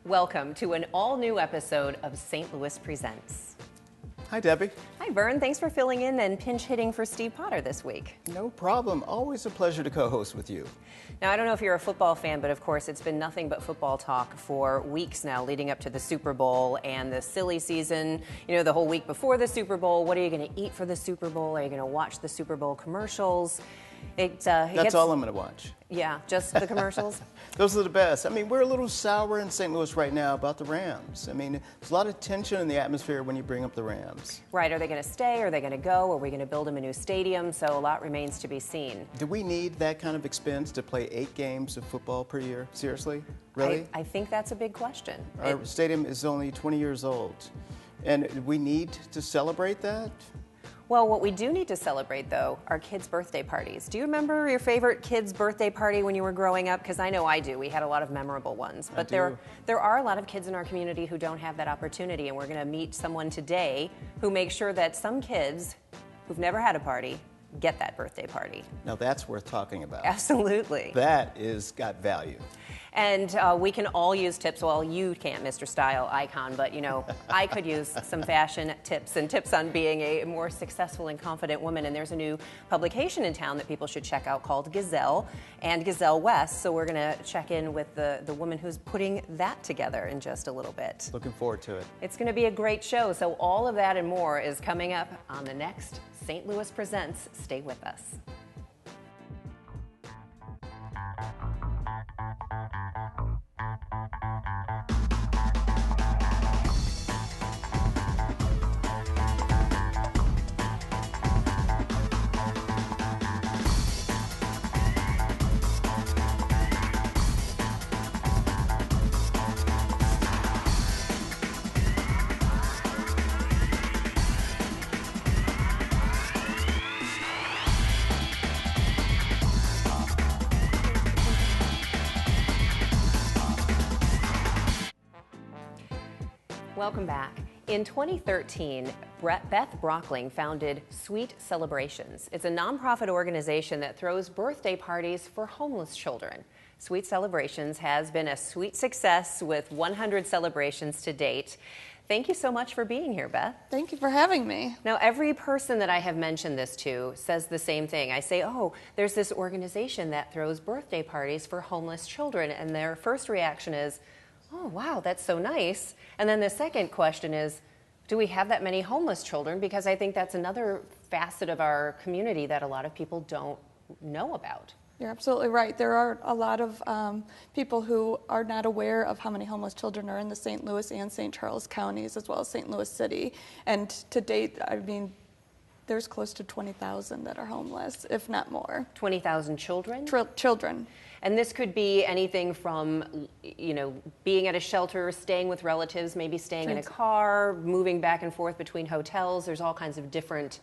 Welcome to an all-new episode of St. Louis Presents. Hi, Debbie. Hi, Vern. Thanks for filling in and pinch hitting for Steve Potter this week. No problem. Always a pleasure to co-host with you. Now, I don't know if you're a football fan, but of course, it's been nothing but football talk for weeks now leading up to the Super Bowl and the silly season. You know, the whole week before the Super Bowl, what are you going to eat for the Super Bowl? Are you going to watch the Super Bowl commercials? That's all I'm going to watch. Yeah, just the commercials? Those are the best. I mean, we're a little sour in St. Louis right now about the Rams. I mean, there's a lot of tension in the atmosphere when you bring up the Rams. Right. Are they going to stay? Are they going to go? Are we going to build them a new stadium? So a lot remains to be seen. Do we need that kind of expense to play 8 games of football per year? Seriously? Really? I think that's a big question. Our stadium is only 20 years old. And we need to celebrate that? Well, what we do need to celebrate, though, are kids' birthday parties. Do you remember your favorite kid's birthday party when you were growing up? Because I know I do. We had a lot of memorable ones. But there are a lot of kids in our community who don't have that opportunity, and we're going to meet someone today who makes sure that some kids who've never had a party get that birthday party. Now, that's worth talking about. Absolutely. That is got value. And we can all use tips. Well, you can't, Mr. Style Icon, but, you know, I could use some fashion tips and tips on being a more successful and confident woman. And there's a new publication in town that people should check out called Gazelle and Gazelle West. So we're going to check in with the woman who's putting that together in just a little bit. Looking forward to it. It's going to be a great show. So all of that and more is coming up on the next St. Louis Presents. Stay with us. Welcome back. In 2013, Beth Brockling founded Sweet Celebrations. It's a nonprofit organization that throws birthday parties for homeless children. Sweet Celebrations has been a sweet success with 100 celebrations to date. Thank you so much for being here, Beth. Thank you for having me. Now, every person that I have mentioned this to says the same thing. I say, oh, there's this organization that throws birthday parties for homeless children, and their first reaction is, oh, wow, that's so nice. And then the second question is, do we have that many homeless children? Because I think that's another facet of our community that a lot of people don't know about. You're absolutely right. There are a lot of people who are not aware of how many homeless children are in the St. Louis and St. Charles counties, as well as St. Louis City. And to date, I mean, there's close to 20,000 that are homeless, if not more. 20,000 children? Children. And this could be anything from, you know, being at a shelter, staying with relatives, maybe staying in a car, moving back and forth between hotels. There's all kinds of different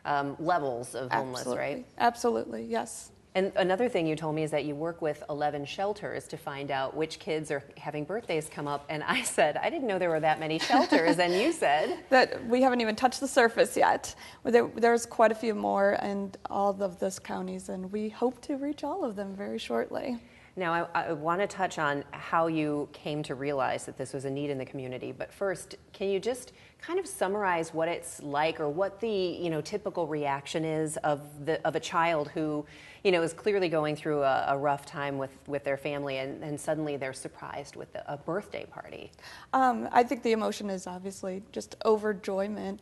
levels of homeless, right? Absolutely, yes. And another thing you told me is that you work with 11 shelters to find out which kids are having birthdays come up. And I said, I didn't know there were that many shelters. And you said that we haven't even touched the surface yet. There's quite a few more in all of those counties, and we hope to reach all of them very shortly. Now, I want to touch on how you came to realize that this was a need in the community. But first, can you just kind of summarize what it's like, or what the typical reaction is of a child who is clearly going through a rough time with their family, and suddenly they're surprised with a birthday party? I think the emotion is obviously just overjoyment.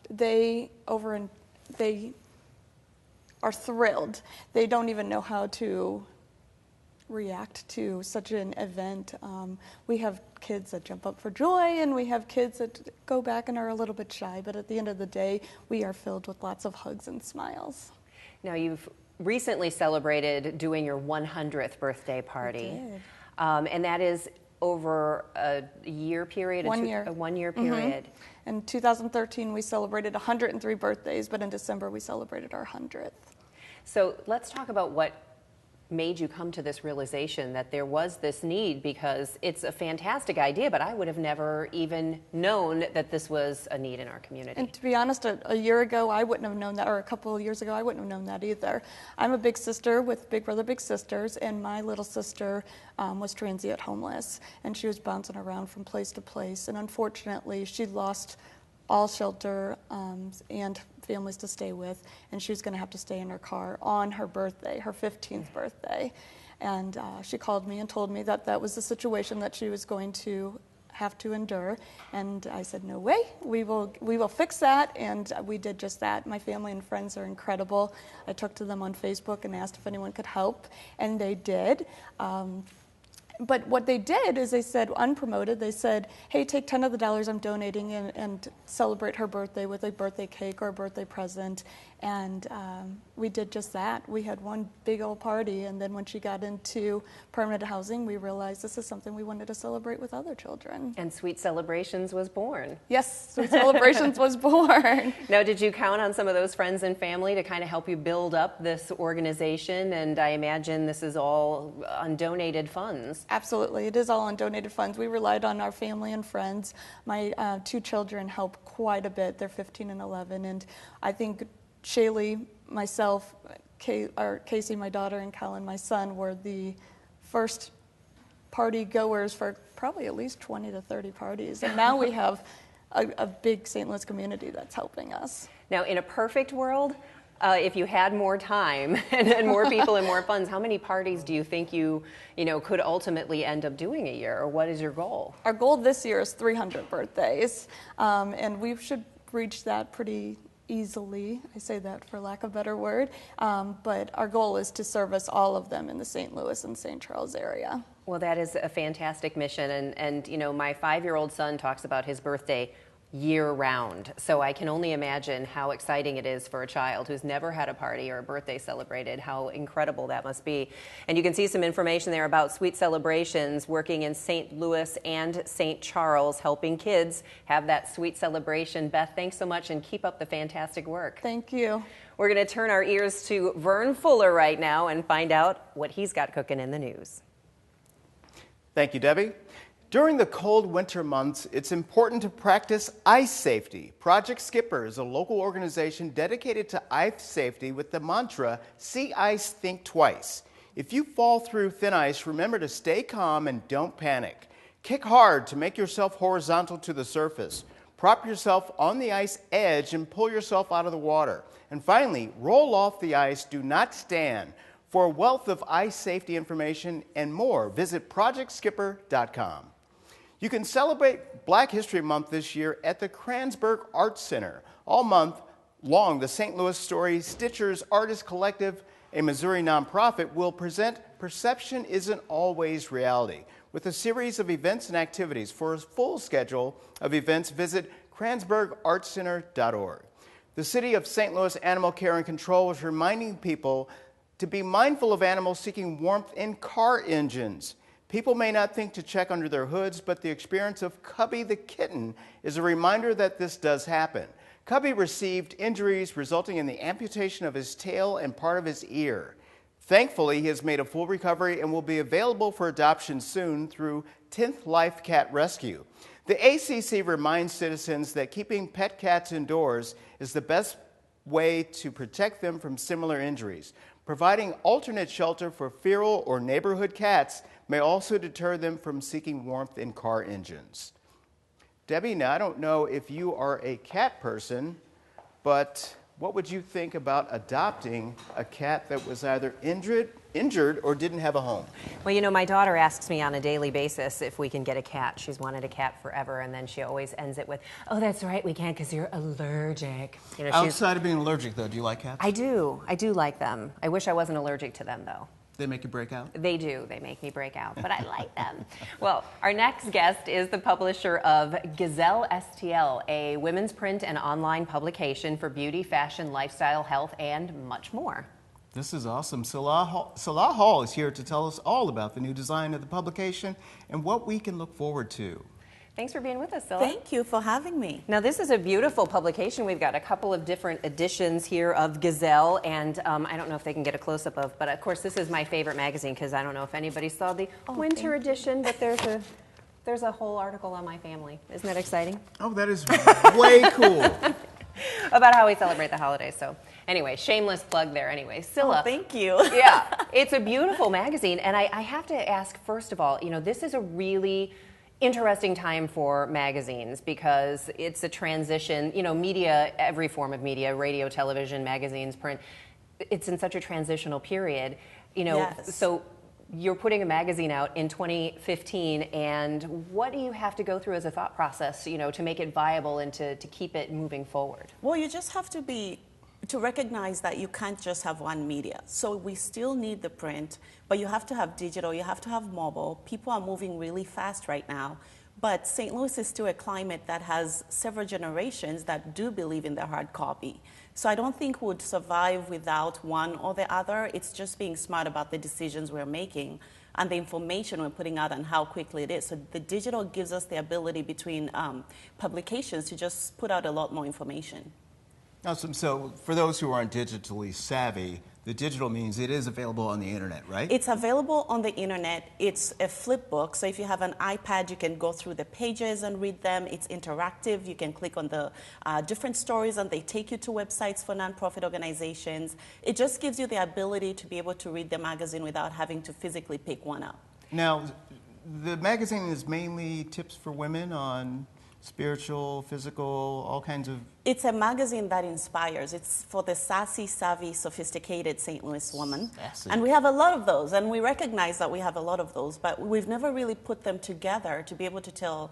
They are thrilled. They don't even know how to react to such an event. We have kids that jump up for joy, and we have kids that go back and are a little bit shy, but at the end of the day, we are filled with lots of hugs and smiles. Now, you've recently celebrated doing your 100th birthday party. We did. And that is over a year period? A 1 year period. Mm-hmm. In 2013, we celebrated 103 birthdays, but in December, we celebrated our 100th. So let's talk about what made you come to this realization that there was this need? Because it's a fantastic idea, but I would have never even known that this was a need in our community. And to be honest, a year ago, I wouldn't have known that, or a couple of years ago, I wouldn't have known that either. I'm a big sister with big brother, big sisters, and my little sister was transient homeless, and she was bouncing around from place to place, and unfortunately, she lost all shelter and families to stay with, and she was going to have to stay in her car on her birthday, her 15th birthday. And she called me and told me that that was the situation that she was going to have to endure. And I said, no way, we will fix that. And we did just that. My family and friends are incredible. I took to them on Facebook and asked if anyone could help, and they did. But what they did is they said, unpromoted, they said, hey, take 10 of the dollars I'm donating and celebrate her birthday with a birthday cake or a birthday present. And we did just that. We had one big old party, and then when she got into permanent housing, we realized this is something we wanted to celebrate with other children. And Sweet Celebrations was born. Yes, Sweet Celebrations was born. Now, did you count on some of those friends and family to kind of help you build up this organization? And I imagine this is all on donated funds. Absolutely, it is all on donated funds. We relied on our family and friends. My 2 children help quite a bit. They're 15 and 11, and I think Shaylee, myself, Casey, my daughter, and Colin, my son, were the first party goers for probably at least 20 to 30 parties. And now we have a big St. Louis community that's helping us. Now, in a perfect world, if you had more time and more people and more funds, how many parties do you think you could ultimately end up doing a year, or what is your goal? Our goal this year is 300 birthdays, and we should reach that pretty easily. I say that for lack of a better word, but our goal is to service all of them in the St. Louis and St. Charles area. Well, that is a fantastic mission, and my 5-year-old son talks about his birthday year-round, so I can only imagine how exciting it is for a child who's never had a party or a birthday celebrated, how incredible that must be. And you can see some information there about Sweet Celebrations working in St. Louis and St. Charles, helping kids have that sweet celebration. Beth, thanks so much, and keep up the fantastic work. Thank you. We're going to turn our ears to Vern Fuller right now and find out what he's got cooking in the news. Thank you, Debbie. During the cold winter months, it's important to practice ice safety. Project Skipper is a local organization dedicated to ice safety with the mantra, see ice, think twice. If you fall through thin ice, remember to stay calm and don't panic. Kick hard to make yourself horizontal to the surface. Prop yourself on the ice edge and pull yourself out of the water. And finally, roll off the ice, do not stand. For a wealth of ice safety information and more, visit projectskipper.com. You can celebrate Black History Month this year at the Kranzberg Arts Center. All month long, the St. Louis Story Stitchers Artist Collective, a Missouri nonprofit, will present Perception Isn't Always Reality with a series of events and activities. For a full schedule of events, visit kranzbergartscenter.org. The City of St. Louis Animal Care and Control is reminding people to be mindful of animals seeking warmth in car engines. People may not think to check under their hoods, but the experience of Cubby the kitten is a reminder that this does happen. Cubby received injuries resulting in the amputation of his tail and part of his ear. Thankfully, he has made a full recovery and will be available for adoption soon through 10th Life Cat Rescue. The ACC reminds citizens that keeping pet cats indoors is the best way to protect them from similar injuries. Providing alternate shelter for feral or neighborhood cats may also deter them from seeking warmth in car engines. Debbie, now I don't know if you are a cat person, but what would you think about adopting a cat that was either injured or didn't have a home? Well, my daughter asks me on a daily basis if we can get a cat. She's wanted a cat forever, and then she always ends it with, oh, that's right, we can't because you're allergic. Outside of being allergic, though, do you like cats? I do like them. I wish I wasn't allergic to them, though. They make you break out? They do. They make me break out, but I like them. Well, our next guest is the publisher of Gazelle STL, a women's print and online publication for beauty, fashion, lifestyle, health, and much more. This is awesome. Cillah Hall is here to tell us all about the new design of the publication and what we can look forward to. Thanks for being with us, Cillah. Thank you for having me. Now, this is a beautiful publication. We've got a couple of different editions here of Gazelle, and I don't know if they can get a close-up of, but of course, this is my favorite magazine because I don't know if anybody saw the winter edition, but there's a whole article on my family. Isn't that exciting? Oh, that is way cool. About how we celebrate the holidays. So anyway, shameless plug there anyway. Cillah. Oh, thank you. Yeah, it's a beautiful magazine, and I have to ask, first of all, this is a really interesting time for magazines because it's a transition, media, every form of media, radio, television, magazines, print, it's in such a transitional period, Yes. So you're putting a magazine out in 2015, and what do you have to go through as a thought process, to make it viable and to keep it moving forward? Well, you just have to recognize that you can't just have one media. So we still need the print, but you have to have digital, you have to have mobile. People are moving really fast right now. But St. Louis is still a climate that has several generations that do believe in the hard copy. So I don't think we would survive without one or the other. It's just being smart about the decisions we're making and the information we're putting out and how quickly it is. So the digital gives us the ability between publications to just put out a lot more information. Awesome. So for those who aren't digitally savvy, the digital means it is available on the internet, right? It's available on the internet. It's a flip book. So if you have an iPad, you can go through the pages and read them. It's interactive. You can click on the different stories and they take you to websites for nonprofit organizations. It just gives you the ability to be able to read the magazine without having to physically pick one up. Now, the magazine is mainly tips for women on spiritual, physical, all kinds of... It's a magazine that inspires. It's for the sassy, savvy, sophisticated St. Louis woman. Sassy. And we have a lot of those, and we recognize that we have a lot of those, but we've never really put them together to be able to tell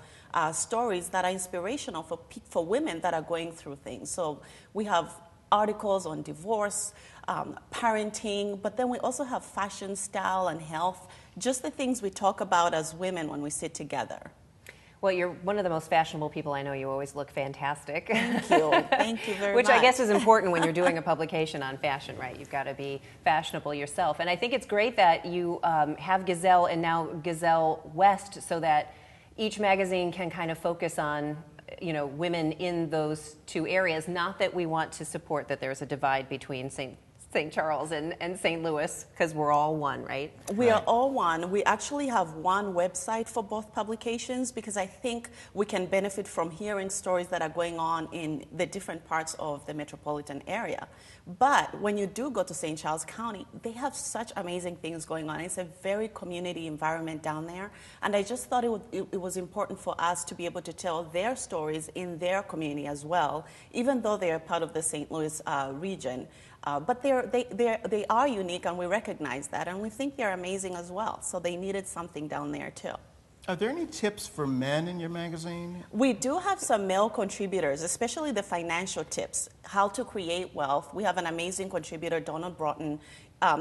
stories that are inspirational for women that are going through things. So we have articles on divorce, parenting, but then we also have fashion, style, and health, just the things we talk about as women when we sit together. Well, you're one of the most fashionable people I know. You always look fantastic. Thank you. Thank you very Which much. I guess is important when you're doing a publication on fashion, right? You've got to be fashionable yourself. And I think it's great that you have Gazelle and now Gazelle West so that each magazine can kind of focus on women in those two areas. Not that we want to support that there's a divide between St. Charles and St. Louis, because we're all one, right? We are all one. We actually have one website for both publications because I think we can benefit from hearing stories that are going on in the different parts of the metropolitan area. But when you do go to St. Charles County, they have such amazing things going on. It's a very community environment down there. And I just thought it was important for us to be able to tell their stories in their community as well, even though they are part of the St. Louis region. But they are unique, and we recognize that, and we think they're amazing as well. So they needed something down there too. Are there any tips for men in your magazine? We do have some male contributors, especially the financial tips, how to create wealth. We have an amazing contributor, Donald Broughton.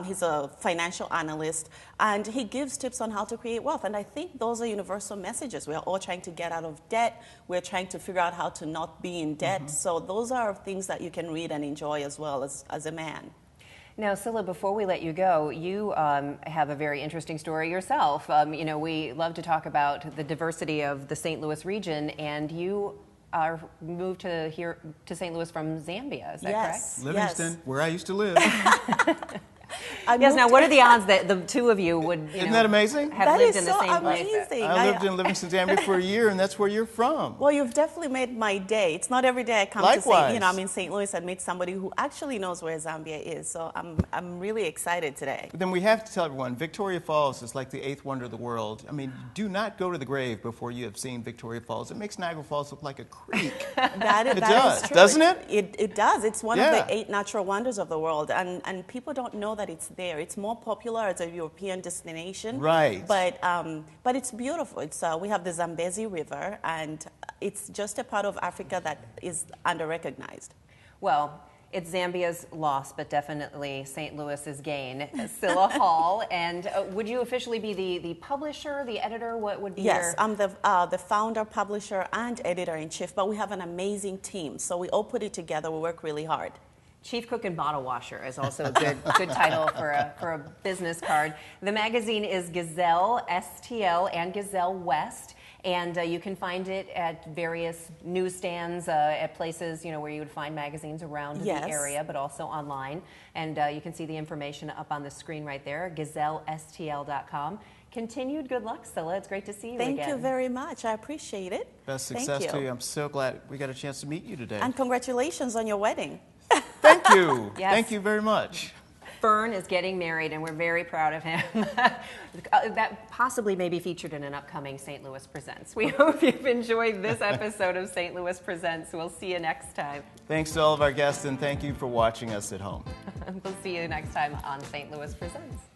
He's a financial analyst, and he gives tips on how to create wealth. And I think those are universal messages. We're all trying to get out of debt. We're trying to figure out how to not be in debt. Mm-hmm. So those are things that you can read and enjoy as well as a man. Now, Cillah, before we let you go, you have a very interesting story yourself. We love to talk about the diversity of the St. Louis region, and you are moved to St. Louis from Zambia. Is that correct? Livingston, yes. Where I used to live. Yes. Now, what are the odds that the two of you would, Isn't that amazing? have that lived is in the so same amazing. place? I lived in Livingston, Zambia for a year, and that's where you're from. Well, you've definitely made my day. It's not every day I come Likewise. to I'm in St. Louis and meet somebody who actually knows where Zambia is. So I'm really excited today. But then we have to tell everyone, Victoria Falls is like the eighth wonder of the world. I mean, do not go to the grave before you have seen Victoria Falls. It makes Niagara Falls look like a creek. That It does, is true. doesn't it? It does. It's one Yeah. of the 8 natural wonders of the world, and people don't know that it's there. It's more popular as a European destination, Right. But it's beautiful. It's we have the Zambezi River, and it's just a part of Africa that is under-recognized. Well, it's Zambia's loss, but definitely St. Louis's gain. Cillah Hall, and would you officially be the publisher, the editor? What would be Yes, your... I'm the founder, publisher, and editor-in-chief, but we have an amazing team, so we all put it together. We work really hard. Chief Cook and Bottle Washer is also a good title for a business card. The magazine is Gazelle STL and Gazelle West, And you can find it at various newsstands, at places where you would find magazines around Yes. the area, but also online. And you can see the information up on the screen right there, GazelleSTL.com. Continued good luck, Cillah. It's great to see you again. Thank you very much. I appreciate it. Best Thank success you. to you. I'm so glad we got a chance to meet you today. And congratulations on your wedding. Thank you. Yes. Thank you very much. Fern is getting married, and we're very proud of him. That possibly may be featured in an upcoming St. Louis Presents. We hope you've enjoyed this episode of St. Louis Presents. We'll see you next time. Thanks to all of our guests, and thank you for watching us at home. We'll see you next time on St. Louis Presents.